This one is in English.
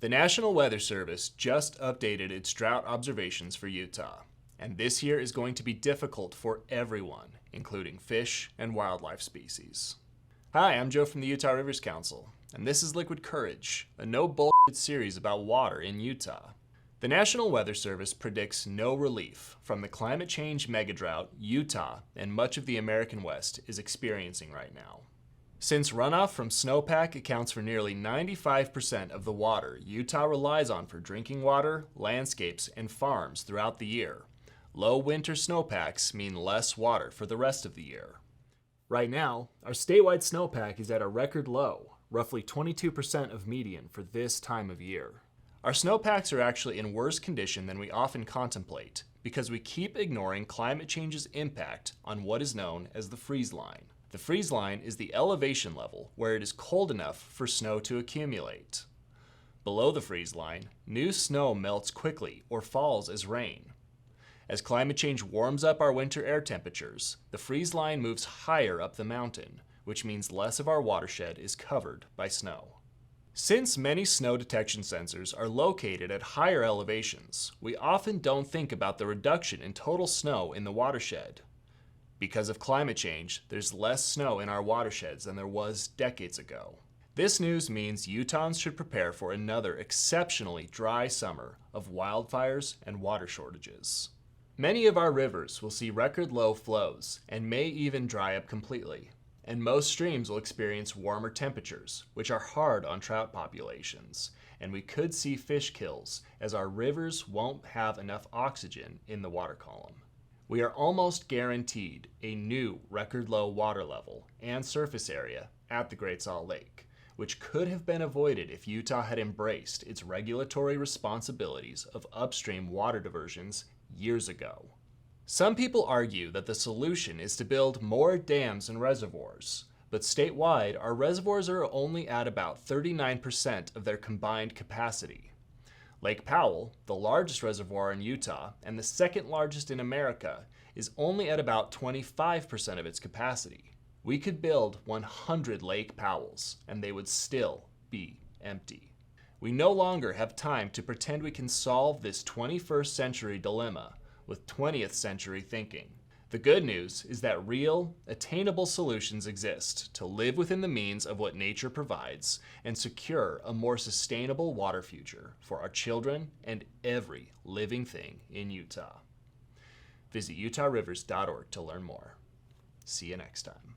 The National Weather Service just updated its drought observations for Utah, and this year is going to be difficult for everyone, including fish and wildlife species. Hi, I'm Joe from the Utah Rivers Council, and this is Liquid Courage, a no-bullshit series about water in Utah. The National Weather Service predicts no relief from the climate change megadrought Utah and much of the American West is experiencing right now. Since runoff from Snowpack accounts for nearly 95% of the water Utah relies on for drinking water, landscapes, and farms throughout the year, low winter snowpacks mean less water for the rest of the year. Right now, our statewide snowpack is at a record low, roughly 22% of median for this time of year. Our snowpacks are actually in worse condition than we often contemplate because we keep ignoring climate change's impact on what is known as the freeze line. The freeze line is the elevation level where it is cold enough for snow to accumulate. Below the freeze line, new snow melts quickly or falls as rain. As climate change warms up our winter air temperatures, the freeze line moves higher up the mountain, which means less of our watershed is covered by snow. Since many snow detection sensors are located at higher elevations, we often don't think about the reduction in total snow in the watershed. Because of climate change, there's less snow in our watersheds than there was decades ago. This news means Utahns should prepare for another exceptionally dry summer of wildfires and water shortages. Many of our rivers will see record low flows and may even dry up completely. And most streams will experience warmer temperatures, which are hard on trout populations, and we could see fish kills as our rivers won't have enough oxygen in the water column. We are almost guaranteed a new record low water level and surface area at the Great Salt Lake, which could have been avoided if Utah had embraced its regulatory responsibilities of upstream water diversions years ago. Some people argue that the solution is to build more dams and reservoirs, but statewide, our reservoirs are only at about 39% of their combined capacity. Lake Powell, the largest reservoir in Utah and the second largest in America, is only at about 25% of its capacity. We could build 100 Lake Powells, and they would still be empty. We no longer have time to pretend we can solve this 21st century dilemma with 20th century thinking. The good news is that real, attainable solutions exist to live within the means of what nature provides and secure a more sustainable water future for our children and every living thing in Utah. Visit utahrivers.org to learn more. See you next time.